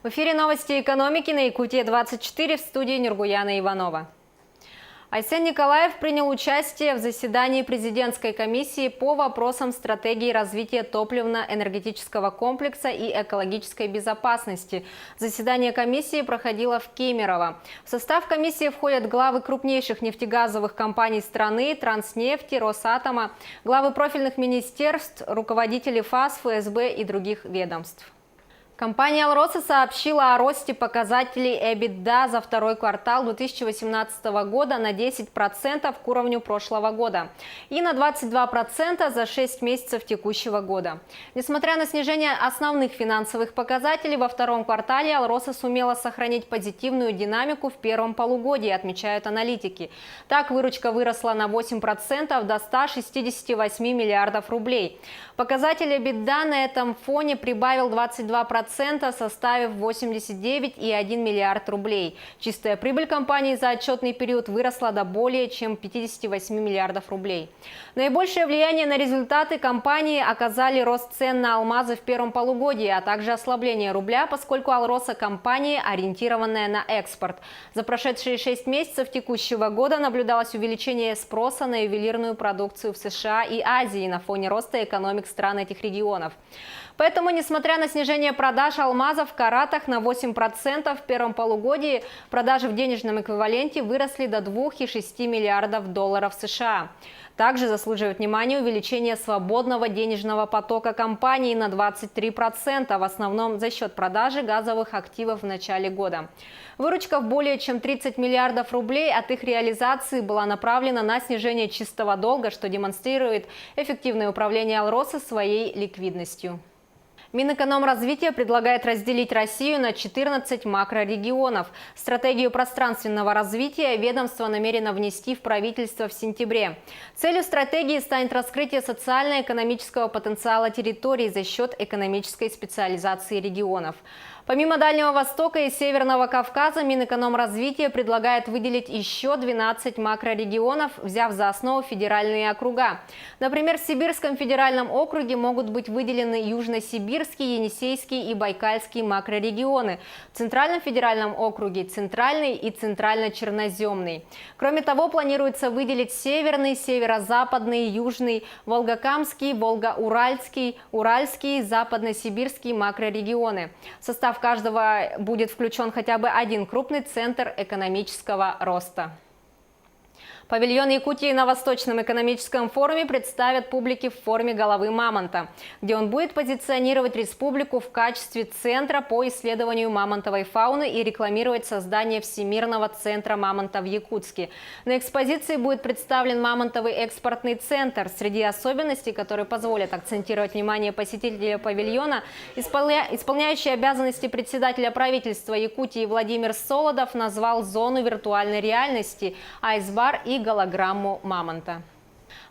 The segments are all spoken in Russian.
В эфире новости экономики на Якутия-24, в студии Нургуяна Иванова. Айсен Николаев принял участие в заседании президентской комиссии по вопросам стратегии развития топливно-энергетического комплекса и экологической безопасности. Заседание комиссии проходило в Кемерово. В состав комиссии входят главы крупнейших нефтегазовых компаний страны, Транснефти, Росатома, главы профильных министерств, руководители ФАС, ФСБ и других ведомств. Компания «Алроса» сообщила о росте показателей EBITDA за второй квартал 2018 года на 10% к уровню прошлого года и на 22% за 6 месяцев текущего года. Несмотря на снижение основных финансовых показателей, во втором квартале «Алроса» сумела сохранить позитивную динамику в первом полугодии, отмечают аналитики. Так, выручка выросла на 8% до 168 миллиардов рублей. Показатель EBITDA на этом фоне прибавил 22%, составив 89,1 миллиард рублей. Чистая прибыль компании за отчетный период выросла до более чем 58 миллиардов рублей. Наибольшее влияние на результаты компании оказали рост цен на алмазы в первом полугодии, а также ослабление рубля, поскольку «Алроса» – компания, ориентированная на экспорт. За прошедшие 6 месяцев текущего года наблюдалось увеличение спроса на ювелирную продукцию в США и Азии на фоне роста экономик стран этих регионов. Поэтому, несмотря на снижение продаж алмазов в каратах на 8% в первом полугодии, продажи в денежном эквиваленте выросли до 2,6 миллиардов долларов США. Также заслуживает внимания увеличение свободного денежного потока компании на 23%, в основном за счет продажи газовых активов в начале года. Выручка в более чем 30 миллиардов рублей от их реализации была направлена на снижение чистого долга, что демонстрирует эффективное управление «Алроса» своей ликвидностью. Минэкономразвития предлагает разделить Россию на 14 макрорегионов. Стратегию пространственного развития ведомство намерено внести в правительство в сентябре. Целью стратегии станет раскрытие социально-экономического потенциала территорий за счет экономической специализации регионов. Помимо Дальнего Востока и Северного Кавказа, Минэкономразвития предлагает выделить еще 12 макрорегионов, взяв за основу федеральные округа. Например, в Сибирском федеральном округе могут быть выделены Южно-Сибирский, Енисейский и Байкальский макрорегионы. В Центральном федеральном округе – Центральный и Центрально-Черноземный. Кроме того, планируется выделить Северный, Северо-Западный, Южный, Волгокамский, Волго-Уральский, Уральский, Западно-Сибирский макрорегионы. В состав каждого будет включен хотя бы один крупный центр экономического роста. Павильон Якутии на Восточном экономическом форуме представят публике в форме головы мамонта, где он будет позиционировать республику в качестве центра по исследованию мамонтовой фауны и рекламировать создание Всемирного центра мамонта в Якутске. На экспозиции будет представлен мамонтовый экспортный центр. Среди особенностей, которые позволят акцентировать внимание посетителя павильона, исполняющий обязанности председателя правительства Якутии Владимир Солодов назвал зону виртуальной реальности, айсбар и голограмму мамонта.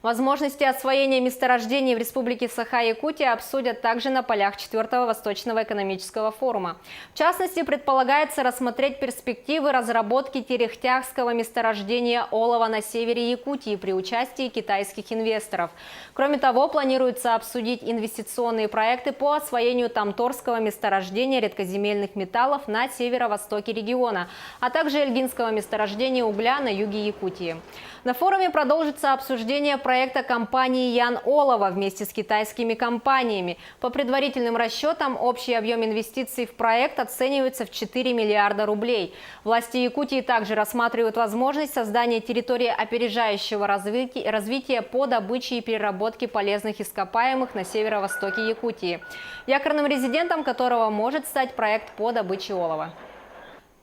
Возможности освоения месторождений в Республике Саха-Якутия обсудят также на полях 4-го Восточного экономического форума. В частности, предполагается рассмотреть перспективы разработки терехтягского месторождения олова на севере Якутии при участии китайских инвесторов. Кроме того, планируется обсудить инвестиционные проекты по освоению тамторского месторождения редкоземельных металлов на северо-востоке региона, а также эльгинского месторождения угля на юге Якутии. На форуме продолжится обсуждение проекта компании Ян Олова вместе с китайскими компаниями. По предварительным расчетам, общий объем инвестиций в проект оценивается в 4 миллиарда рублей. Власти Якутии также рассматривают возможность создания территории опережающего развития по добыче и переработке полезных ископаемых на северо-востоке Якутии, якорным резидентом которого может стать проект по добыче олова.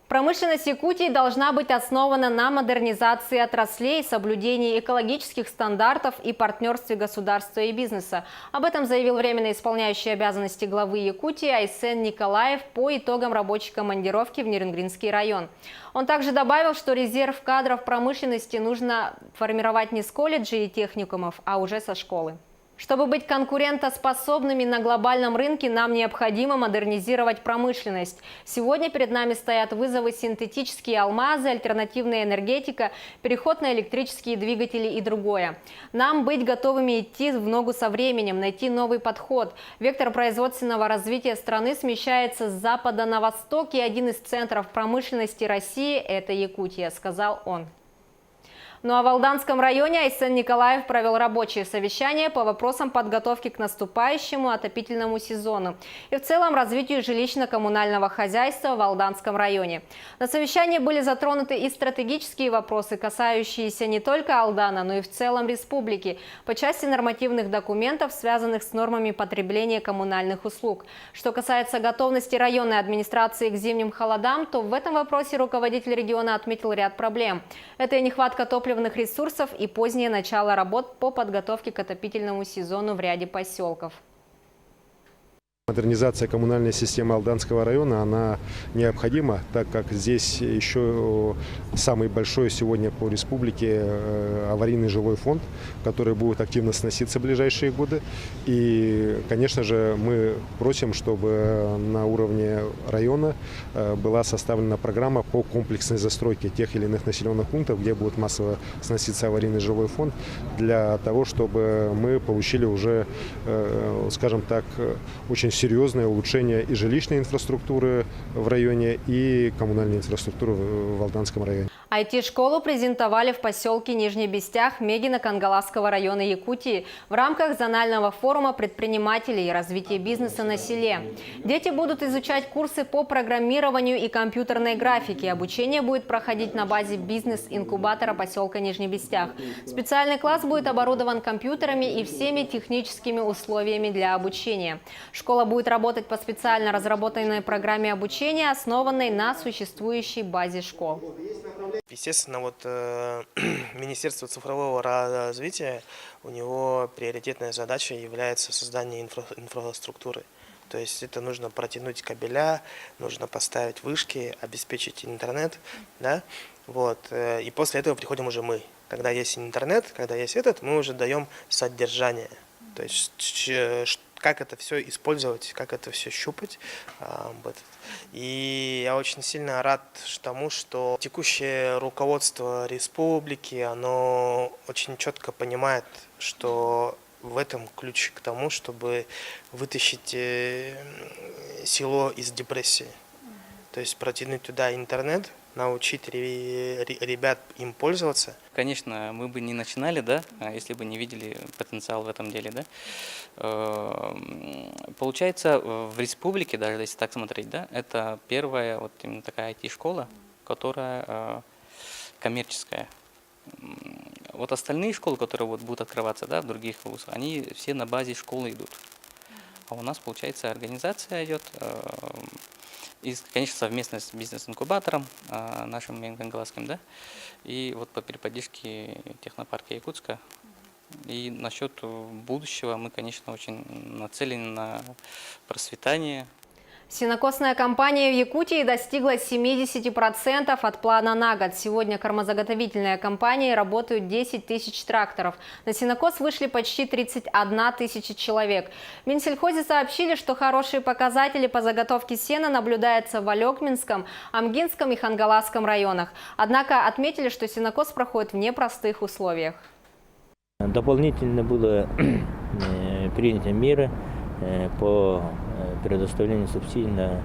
Промышленность Якутии должна быть основана на модернизации отраслей, соблюдении экологических стандартов и партнерстве государства и бизнеса. Об этом заявил временно исполняющий обязанности главы Якутии Айсен Николаев по итогам рабочей командировки в Нерюнгринский район. Он также добавил, что резерв кадров промышленности нужно формировать не с колледжей и техникумов, а уже со школы. Чтобы быть конкурентоспособными на глобальном рынке, нам необходимо модернизировать промышленность. Сегодня перед нами стоят вызовы синтетические алмазы, альтернативная энергетика, переход на электрические двигатели и другое. Нам быть готовыми идти в ногу со временем, найти новый подход. Вектор производственного развития страны смещается с запада на восток, и один из центров промышленности России – это Якутия, сказал он. Ну а в Алданском районе Айсен Николаев провел рабочее совещание по вопросам подготовки к наступающему отопительному сезону и в целом развитию жилищно-коммунального хозяйства в Алданском районе. На совещании были затронуты и стратегические вопросы, касающиеся не только Алдана, но и в целом республики, по части нормативных документов, связанных с нормами потребления коммунальных услуг. Что касается готовности районной администрации к зимним холодам, то в этом вопросе руководитель региона отметил ряд проблем. Это и нехватка топливных ресурсов и позднее начало работ по подготовке к отопительному сезону в ряде поселков. Модернизация коммунальной системы Алданского района, она необходима, так как здесь еще самый большой сегодня по республике аварийный жилой фонд, который будет активно сноситься в ближайшие годы. И, конечно же, мы просим, чтобы на уровне района была составлена программа по комплексной застройке тех или иных населенных пунктов, где будет массово сноситься аварийный жилой фонд, для того, чтобы мы получили уже, скажем так, очень серьезное улучшение и жилищной инфраструктуры в районе, и коммунальной инфраструктуры в Алданском районе. IT-школу презентовали в поселке Нижний Бестях Мегино-Кангаласского района Якутии в рамках зонального форума предпринимателей и развития бизнеса на селе. Дети будут изучать курсы по программированию и компьютерной графике. Обучение будет проходить на базе бизнес-инкубатора поселка Нижний Бестях. Специальный класс будет оборудован компьютерами и всеми техническими условиями для обучения. Школа будет работать по специально разработанной программе обучения, основанной на существующей базе школ. Естественно, Министерство цифрового развития, у него приоритетная задача является создание инфраструктуры. То есть это нужно протянуть кабеля, нужно поставить вышки, обеспечить интернет, да? И после этого приходим уже мы. Когда есть интернет, когда есть мы уже даем содержание. То есть как это все использовать, как это все щупать. И я очень сильно рад тому, что текущее руководство республики, оно очень четко понимает, что в этом ключ к тому, чтобы вытащить село из депрессии. То есть протянуть туда интернет, научить ребят им пользоваться. Конечно, мы бы не начинали, да, если бы не видели потенциал в этом деле, да. Получается, в республике, даже если так смотреть, да, это первая именно такая IT-школа, которая коммерческая. Остальные школы, которые будут открываться, да, в других вузах, они все на базе школы идут. А у нас, получается, организация идет, и, конечно, совместно с бизнес-инкубатором нашим Мегино-Кангаласским, да, и при поддержке технопарка Якутска. И насчет будущего мы, конечно, очень нацелены на процветание. Сенокосная кампания в Якутии достигла 70% от плана на год. Сегодня кормозаготовительные компании работают 10 тысяч тракторов. На сенокос вышли почти 31 тысяча человек. В Минсельхозе сообщили, что хорошие показатели по заготовке сена наблюдаются в Алекминском, Амгинском и Хангаласском районах. Однако отметили, что сенокос проходит в непростых условиях. Дополнительно было принято меры по предоставлению субсидий на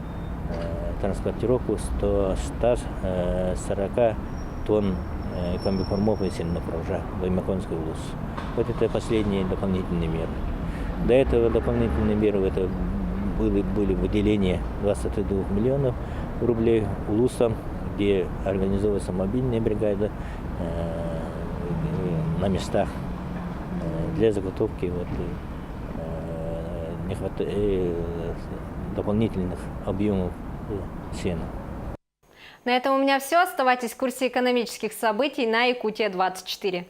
транспортировку 140 тонн комбикормов и сенных рожа в Аймаконской области. Это последние дополнительные меры. До этого дополнительные меры были выделения 22 миллионов рублей улусам, где организовывается мобильная бригада на местах для заготовки дополнительных объемов сена. На этом у меня все. Оставайтесь в курсе экономических событий на Якутия 24.